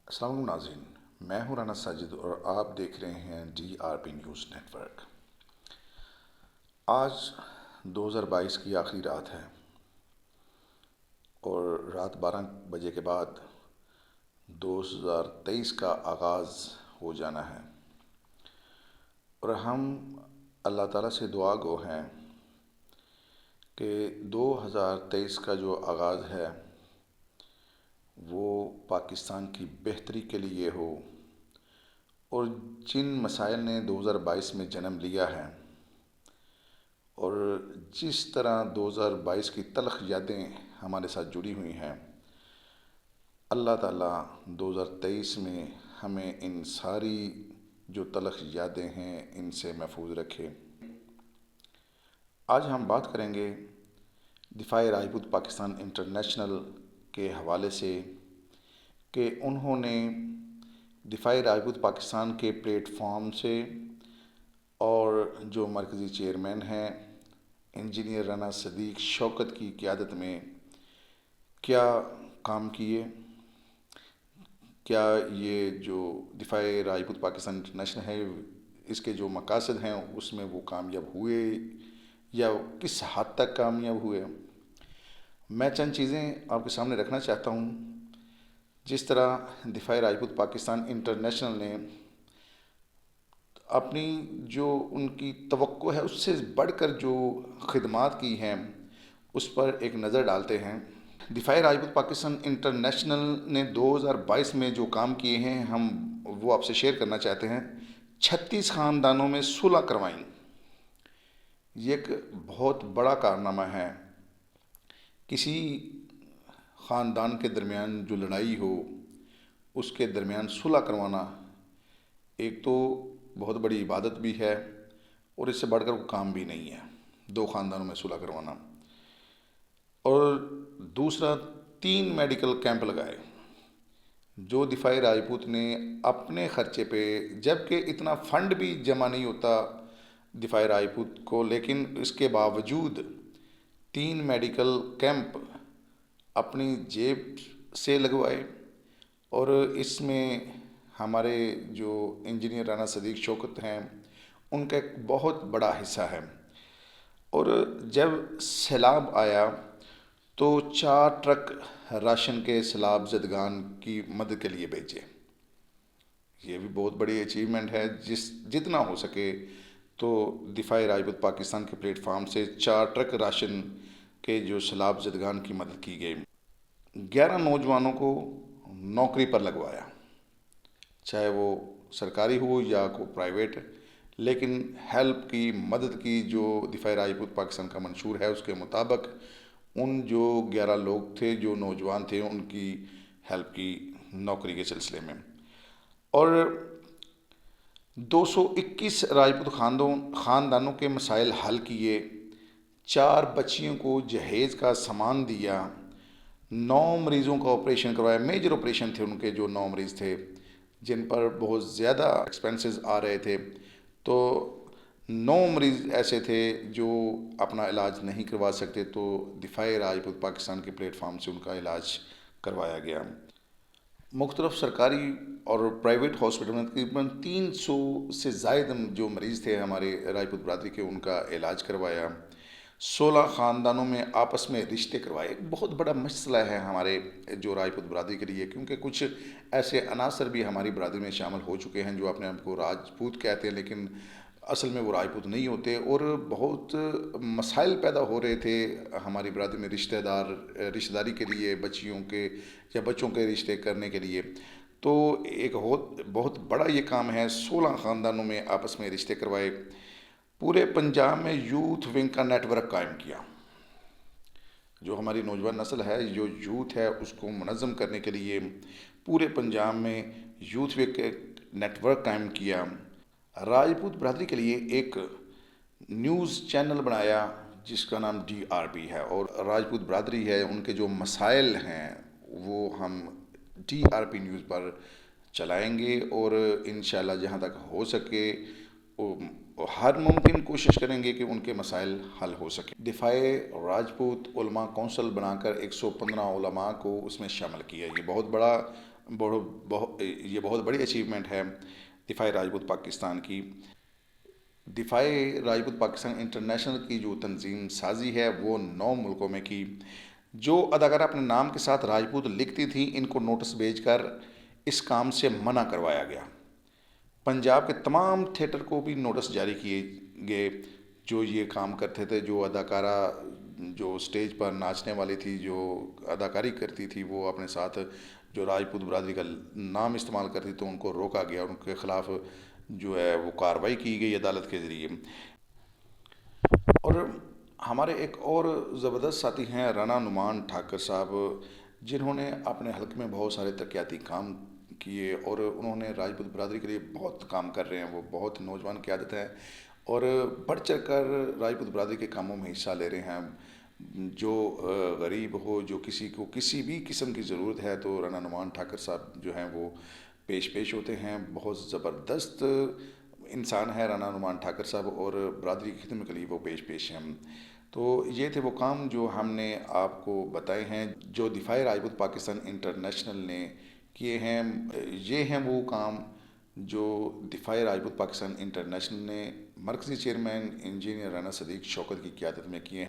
السلام علیکم ناظرین، میں ہوں رانا ساجد اور آپ دیکھ رہے ہیں DRP نیوز نیٹ ورک۔ آج 2022 کی آخری رات ہے اور رات 12 بجے کے بعد 2023 کا آغاز ہو جانا ہے، اور ہم اللہ تعالیٰ سے دعا گو ہیں کہ 2023 کا جو آغاز ہے وہ پاکستان کی بہتری کے لیے ہو، اور جن مسائل نے 2022 میں جنم لیا ہے اور جس طرح 2022 کی تلخ یادیں ہمارے ساتھ جڑی ہوئی ہیں، اللہ تعالیٰ 2023 میں ہمیں ان ساری جو تلخ یادیں ہیں ان سے محفوظ رکھے۔ آج ہم بات کریں گے دفاع راجپوت پاکستان انٹرنیشنل کے حوالے سے کہ انہوں نے دفاع راجپوت پاکستان کے پلیٹ فارم سے اور جو مرکزی چیئرمین ہیں انجینئر رانا صدیق شوکت کی قیادت میں کیا کام کیے، کیا یہ جو دفاع راجپوت پاکستان انٹرنیشنل ہے اس کے جو مقاصد ہیں اس میں وہ کامیاب ہوئے یا کس حد تک کامیاب ہوئے۔ میں چند چیزیں آپ کے سامنے رکھنا چاہتا ہوں۔ جس طرح دفاع راجپوت پاکستان انٹرنیشنل نے اپنی جو ان کی توقع ہے اس سے بڑھ کر جو خدمات کی ہیں اس پر ایک نظر ڈالتے ہیں۔ دفاع راجپوت پاکستان انٹرنیشنل نے 2022 میں جو کام کیے ہیں ہم وہ آپ سے شیئر کرنا چاہتے ہیں۔ 36 خاندانوں میں صلح کروائیں، یہ ایک بہت بڑا کارنامہ ہے۔ کسی خاندان کے درمیان جو لڑائی ہو اس کے درمیان صلح کروانا ایک تو بہت بڑی عبادت بھی ہے اور اس سے بڑھ کر کوئی کام بھی نہیں ہے، 2 خاندانوں میں صلح کروانا۔ اور دوسرا 3 میڈیکل کیمپ لگائے جو دفاع راجپوت نے اپنے خرچے پہ، جبکہ اتنا فنڈ بھی جمع نہیں ہوتا دفاع راجپوت کو، لیکن اس کے باوجود 3 میڈیکل کیمپ اپنی جیب سے لگوائے، اور اس میں ہمارے جو انجینئر رانا صدیق شوکت ہیں ان کا ایک بہت بڑا حصہ ہے۔ اور جب سیلاب آیا تو 4 ٹرک راشن کے سیلاب زدگان کی مدد کے لیے بھیجے۔ یہ بھی بہت بڑی اچیومنٹ ہے۔ جتنا ہو سکے تو دفاع راجپوت پاکستان کے پلیٹ فارم سے 4 ٹرک راشن کے جو سیلاب زدگان کی مدد کی گئی۔ 11 نوجوانوں کو نوکری پر لگوایا، چاہے وہ سرکاری ہو یا کوئی پرائیویٹ، لیکن ہیلپ کی، مدد کی جو دفاع راجپوت پاکستان کا منشور ہے اس کے مطابق ان جو 11 لوگ تھے جو نوجوان تھے ان کی ہیلپ کی نوکری کے سلسلے میں۔ اور 221 راجپوت خاندانوں کے مسائل حل کیے، 4 بچیوں کو جہیز کا سامان دیا، 9 مریضوں کا آپریشن کروایا۔ میجر آپریشن تھے ان کے، جو 9 مریض تھے جن پر بہت زیادہ ایکسپینسز آ رہے تھے، تو 9 مریض ایسے تھے جو اپنا علاج نہیں کروا سکتے، تو دفاع راجپوت پاکستان کے پلیٹ فارم سے ان کا علاج کروایا گیا۔ مختلف سرکاری اور پرائیویٹ ہاسپٹل میں تقریباً 300 سے زائد جو مریض تھے ہمارے راجپوت برادری کے، ان کا علاج کروایا۔ 16 خاندانوں میں آپس میں رشتے کروائے۔ ایک بہت بڑا مسئلہ ہے ہمارے جو راجپوت برادری کے لیے، کیونکہ کچھ ایسے عناصر بھی ہماری برادری میں شامل ہو چکے ہیں جو اپنے آپ کو راجپوت کہتے ہیں لیکن اصل میں وہ راجپوت نہیں ہوتے، اور بہت مسائل پیدا ہو رہے تھے ہماری برادری میں رشتہ داری کے لیے، بچیوں کے یا بچوں کے رشتے کرنے کے لیے۔ تو ایک بہت بڑا یہ کام ہے، 16 خاندانوں میں آپس میں رشتے کروائے۔ پورے پنجاب میں یوتھ ونگ کا نیٹ ورک قائم کیا۔ جو ہماری نوجوان نسل ہے، جو یوتھ ہے، اس کو منظم کرنے کے لیے پورے پنجاب میں یوتھ ونگ کے نیٹ ورک قائم کیا۔ راجپوت برادری کے لیے ایک نیوز چینل بنایا جس کا نام DRP ہے، اور راجپوت برادری ہے ان کے جو مسائل ہیں وہ ہم DRP نیوز پر چلائیں گے، اور انشاءاللہ جہاں تک ہو سکے ہر ممکن کوشش کریں گے کہ ان کے مسائل حل ہو سکیں۔ دفاع راجپوت علماء کونسل بنا کر 115 علماء کو اس میں شامل کیا۔ یہ بہت بڑا یہ بہت بڑی اچیومنٹ ہے دفاع راجپوت پاکستان کی۔ دفاع راجپوت پاکستان انٹرنیشنل کی جو تنظیم سازی ہے وہ 9 ملکوں میں کی۔ جو اداکارہ اپنے نام کے ساتھ راجپوت لکھتی تھیں ان کو نوٹس بھیج کر اس کام سے منع کروایا گیا۔ پنجاب کے تمام تھیٹر کو بھی نوٹس جاری کیے گئے جو یہ کام کرتے تھے۔ جو اداکارہ جو اسٹیج پر ناچنے والی تھی، جو اداکاری کرتی تھی، وہ اپنے ساتھ جو راجپوت برادری کا نام استعمال کرتی تو ان کو روکا گیا، ان کے خلاف جو ہے وہ کارروائی کی گئی عدالت کے ذریعے۔ اور ہمارے ایک اور زبردست ساتھی ہیں رانا نعمان ٹھاکر صاحب، جنہوں نے اپنے حلقے میں بہت سارے ترقیاتی کام کیے اور انہوں نے راجپوت برادری کے لیے بہت کام کر رہے ہیں۔ وہ بہت نوجوان قیادت ہیں اور بڑھ چڑھ کر راجپوت برادری کے کاموں میں حصہ لے رہے ہیں۔ جو غریب ہو، جو کسی کو کسی بھی قسم کی ضرورت ہے تو رانا نعمان ٹھاکر صاحب جو ہیں وہ پیش ہوتے ہیں۔ بہت زبردست انسان ہے رانا نعمان ٹھاکر صاحب اور برادری کی خدمت کے لیے وہ پیش ہیں۔ تو یہ تھے وہ کام جو ہم نے آپ کو بتائے ہیں جو دفاع راجپوت پاکستان انٹرنیشنل نے کیے ہیں۔ یہ ہیں وہ کام جو دفاع راجپوت پاکستان انٹرنیشنل نے مرکزی چیئرمین انجینئر رانا صدیق شوکت کی قیادت میں کیے ہیں۔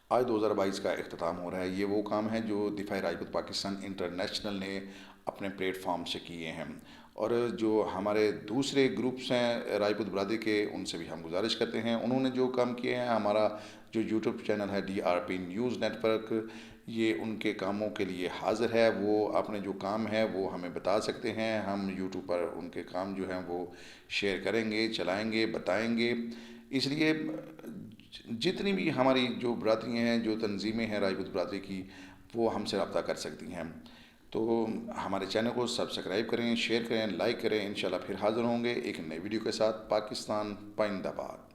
آج 2022 کا اختتام ہو رہا ہے۔ یہ وہ کام ہیں جو دفاع راجپوت پاکستان انٹرنیشنل نے اپنے پلیٹ فارم سے کیے ہیں۔ اور جو ہمارے دوسرے گروپس ہیں راجپوت برادری کے، ان سے بھی ہم گزارش کرتے ہیں انہوں نے جو کام کیے ہیں۔ ہمارا جو یوٹیوب چینل ہے DRP نیوز نیٹ ورک، یہ ان کے کاموں کے لیے حاضر ہے۔ وہ اپنے جو کام ہے وہ ہمیں بتا سکتے ہیں، ہم یوٹیوب پر ان کے کام جو ہیں وہ شیئر کریں گے، چلائیں گے، بتائیں گے۔ اس لیے جتنی بھی ہماری جو برادریاں ہیں، جو تنظیمیں ہیں راجپوت برادری کی، وہ ہم سے رابطہ کر سکتی ہیں۔ تو ہمارے چینل کو سبسکرائب کریں، شیئر کریں، لائک کریں۔ انشاءاللہ پھر حاضر ہوں گے ایک نئی ویڈیو کے ساتھ۔ پاکستان پائندہ باد۔